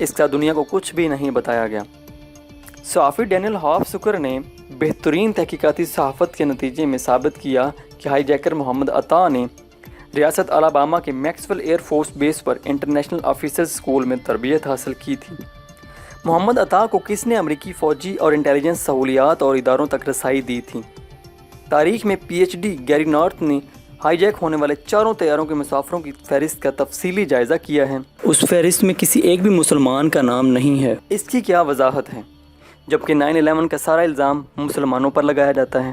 اس کا دنیا کو کچھ بھی نہیں بتایا گیا۔ صحافی ڈینیل ہافسکر نے بہترین تحقیقاتی صحافت کے نتیجے میں ثابت کیا کہ ہائی جیکر محمد عطا نے ریاست الاباما کے میکسویل ایئر فورس بیس پر انٹرنیشنل آفیسرز اسکول میں تربیت حاصل کی تھی۔ محمد عطا کو کس نے امریکی فوجی اور انٹیلیجنس سہولیات اور اداروں تک رسائی دی تھی؟ تاریخ میں پی ایچ ڈی گیری نارتھ نے ہائی جیک ہونے والے 4 طیاروں کے مسافروں کی فہرست کا تفصیلی جائزہ کیا ہے۔ اس فہرست میں کسی ایک بھی مسلمان کا نام نہیں ہے۔ اس کی کیا وضاحت ہے جبکہ 9/11 کا سارا الزام مسلمانوں پر لگایا جاتا ہے؟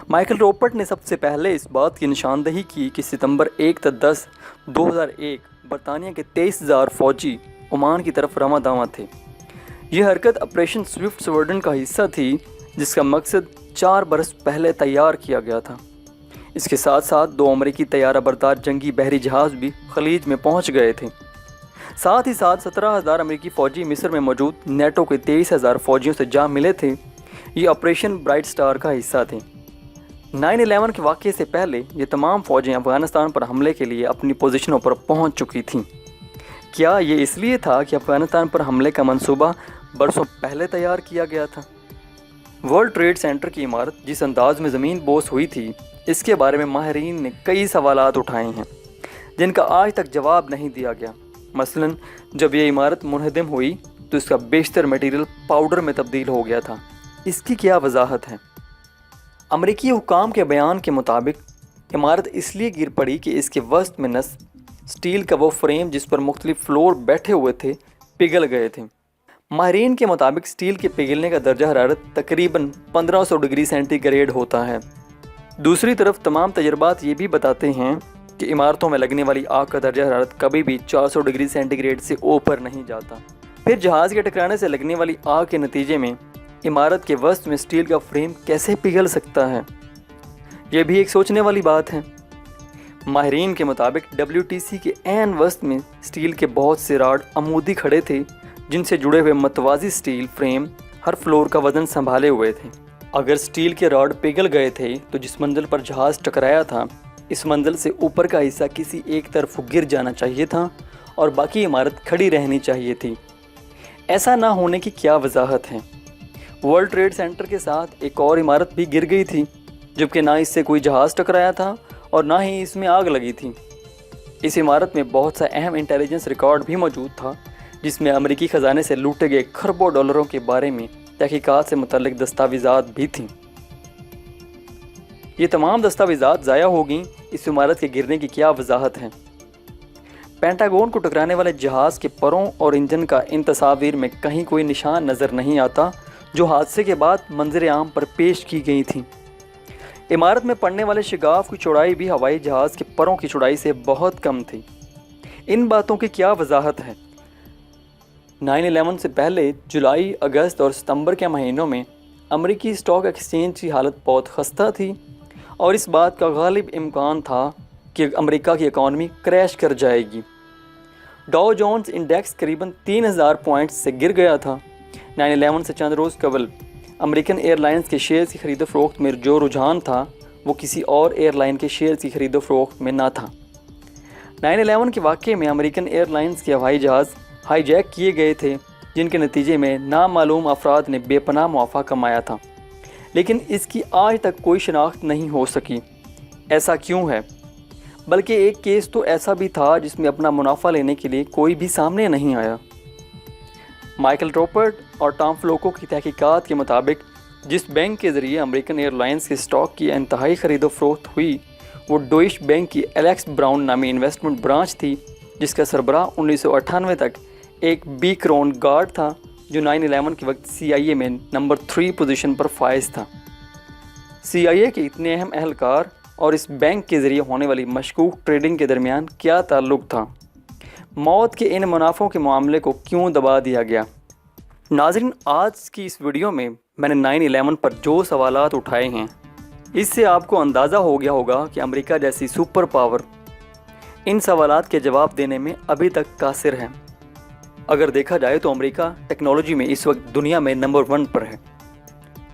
مائیکل روپرٹ نے سب سے پہلے اس بات کی نشاندہی کی کہ ستمبر 1 تا 10 2001 برطانیہ کے 23,000 فوجی عمان کی طرف رواں داواں تھے۔ یہ حرکت آپریشن سوئفٹ سورڈن کا حصہ تھی جس کا مقصد 4 برس پہلے تیار کیا گیا تھا۔ اس کے ساتھ ساتھ 2 امریکی طیارہ بردار جنگی بحری جہاز بھی خلیج میں پہنچ گئے تھے۔ ساتھ ہی ساتھ 17,000 امریکی فوجی مصر میں موجود نیٹو کے 23,000 فوجیوں سے جا ملے تھے۔ یہ آپریشن برائٹ سٹار کا حصہ تھے۔ 9/11 کے واقعے سے پہلے یہ تمام فوجیں افغانستان پر حملے کے لیے اپنی پوزیشنوں پر پہنچ چکی تھیں۔ کیا یہ اس لیے تھا کہ افغانستان پر حملے کا منصوبہ برسوں پہلے تیار کیا گیا تھا؟ ورلڈ ٹریڈ سینٹر کی عمارت جس انداز میں زمین بوس ہوئی تھی، اس کے بارے میں ماہرین نے کئی سوالات اٹھائے ہیں جن کا آج تک جواب نہیں دیا گیا۔ مثلاً جب یہ عمارت منہدم ہوئی تو اس کا بیشتر میٹیریل پاؤڈر میں تبدیل ہو گیا تھا۔ اس کی کیا وضاحت ہے؟ امریکی حکام کے بیان کے مطابق عمارت اس لیے گر پڑی کہ اس کے وسط میں نصب سٹیل کا وہ فریم جس پر مختلف فلور بیٹھے ہوئے تھے پگھل گئے تھے۔ ماہرین کے مطابق سٹیل کے پگھلنے کا درجہ حرارت تقریباً 1500 ڈگری سینٹی گریڈ ہوتا ہے۔ دوسری طرف تمام تجربات یہ بھی بتاتے ہیں کہ عمارتوں میں لگنے والی آگ کا درجہ حرارت کبھی بھی 400 ڈگری سینٹی گریڈ سے اوپر نہیں جاتا۔ پھر جہاز کے ٹکرانے سے لگنے والی آگ کے نتیجے میں عمارت کے وسط میں سٹیل کا فریم کیسے پگھل سکتا ہے؟ یہ بھی ایک سوچنے والی بات ہے۔ ماہرین کے مطابق WTC کے عین وسط میں سٹیل کے بہت سے راڈ عمودی کھڑے تھے جن سے جڑے ہوئے متوازی سٹیل فریم ہر فلور کا وزن سنبھالے ہوئے تھے۔ اگر سٹیل کے راڈ پگھل گئے تھے تو جس منزل پر جہاز ٹکرایا تھا اس منزل سے اوپر کا حصہ کسی ایک طرف گر جانا چاہیے تھا اور باقی عمارت کھڑی رہنی چاہیے تھی۔ ایسا نہ ہونے کی کیا وضاحت ہے؟ ورلڈ ٹریڈ سینٹر کے ساتھ ایک اور عمارت بھی گر گئی تھی جبکہ نہ اس سے کوئی جہاز ٹکرایا تھا اور نہ ہی اس میں آگ لگی تھی۔ اس عمارت میں بہت سا اہم انٹیلیجنس ریکارڈ بھی موجود تھا جس میں امریکی خزانے سے لوٹے گئے کھربوں ڈالروں کے بارے میں تحقیقات سے متعلق دستاویزات بھی تھیں۔ یہ تمام دستاویزات ضائع ہو گئیں۔ اس عمارت کے گرنے کی کیا وضاحت ہے؟ پینٹاگون کو ٹکرانے والے جہاز کے پروں اور انجن کا ان تصاویر میں کہیں کوئی نشان نظر نہیں آتا جو حادثے کے بعد منظر عام پر پیش کی گئی تھیں۔ عمارت میں پڑنے والے شگاف کی چوڑائی بھی ہوائی جہاز کے پروں کی چوڑائی سے بہت کم تھی۔ ان باتوں کی کیا وضاحت ہے؟ 9/11 سے پہلے جولائی، اگست اور ستمبر کے مہینوں میں امریکی اسٹاک ایکسچینج کی حالت بہت خستہ تھی اور اس بات کا غالب امکان تھا کہ امریکہ کی اکانومی کریش کر جائے گی۔ ڈاؤ جونز انڈیکس قریباً 3000 پوائنٹس سے گر گیا تھا۔ 9/11 سے چند روز قبل امریکن ایئر لائنز کے شیئرز کی خرید و فروخت میں جو رجحان تھا وہ کسی اور ایئر لائن کے شیئرز کی خرید و فروخت میں نہ تھا۔ 9/11 کے واقعے میں امریکن ایئر لائنز کے ہوائی جہاز ہائی جیک کیے گئے تھے جن کے نتیجے میں نامعلوم افراد نے بے پناہ منافع کمایا تھا، لیکن اس کی آج تک کوئی شناخت نہیں ہو سکی۔ ایسا کیوں ہے؟ بلکہ ایک کیس تو ایسا بھی تھا جس میں اپنا منافع لینے کے لیے کوئی بھی سامنے نہیں آیا۔ مائیکل روپرٹ اور ٹام فلوکو کی تحقیقات کے مطابق جس بینک کے ذریعے امریکن ایئر لائنز کے اسٹاک کی انتہائی خرید و فروخت ہوئی وہ ڈوئش بینک کی ایلیکس براؤن نامی انویسٹمنٹ برانچ تھی جس کا سربراہ 1998 تک ایک بی کرون گارڈ تھا جو 9/11 کے وقت CIA میں نمبر 3 پوزیشن پر فائز تھا۔ CIA کے اتنے اہم اہلکار اور اس بینک کے ذریعے ہونے والی مشکوک ٹریڈنگ کے درمیان کیا تعلق تھا؟ موت کے ان منافعوں کے معاملے کو کیوں دبا دیا گیا؟ ناظرین، آج کی اس ویڈیو میں نے 9/11 پر جو سوالات اٹھائے ہیں اس سے آپ کو اندازہ ہو گیا ہوگا کہ امریکہ جیسی سپر پاور ان سوالات کے جواب دینے میں ابھی تک قاصر ہے۔ اگر دیکھا جائے تو امریکہ ٹیکنالوجی میں اس وقت دنیا میں نمبر 1 پر ہے۔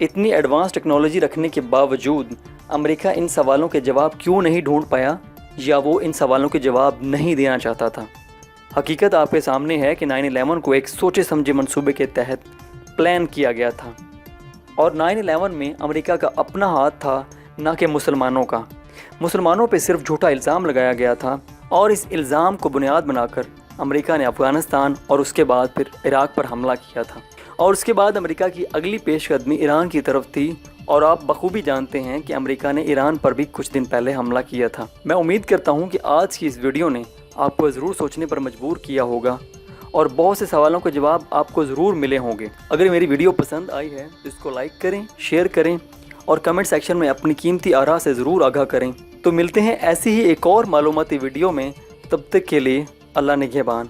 اتنی ایڈوانس ٹیکنالوجی رکھنے کے باوجود امریکہ ان سوالوں کے جواب کیوں نہیں ڈھونڈ پایا، یا وہ ان سوالوں کے جواب نہیں دینا چاہتا تھا؟ حقیقت آپ کے سامنے ہے کہ 9/11 کو ایک سوچے سمجھے منصوبے کے تحت پلان کیا گیا تھا، اور 9/11 میں امریکہ کا اپنا ہاتھ تھا، نہ کہ مسلمانوں کا۔ مسلمانوں پہ صرف جھوٹا الزام لگایا گیا تھا، اور اس الزام کو بنیاد بنا کر امریکہ نے افغانستان اور اس کے بعد پھر عراق پر حملہ کیا تھا، اور اس کے بعد امریکہ کی اگلی پیش قدمی ایران کی طرف تھی، اور آپ بخوبی جانتے ہیں کہ امریکہ نے ایران پر بھی کچھ دن پہلے حملہ کیا تھا۔ میں امید کرتا ہوں کہ آج کی اس ویڈیو نے آپ کو ضرور سوچنے پر مجبور کیا ہوگا، اور بہت سے سوالوں کے جواب آپ کو ضرور ملے ہوں گے۔ اگر میری ویڈیو پسند آئی ہے تو اس کو لائک کریں، شیئر کریں، اور کمنٹ سیکشن میں اپنی قیمتی آراء سے ضرور آگاہ کریں۔ تو ملتے ہیں ایسی ہی ایک اور معلوماتی ویڈیو میں، تب تک کے لیے اللہ نگہبان۔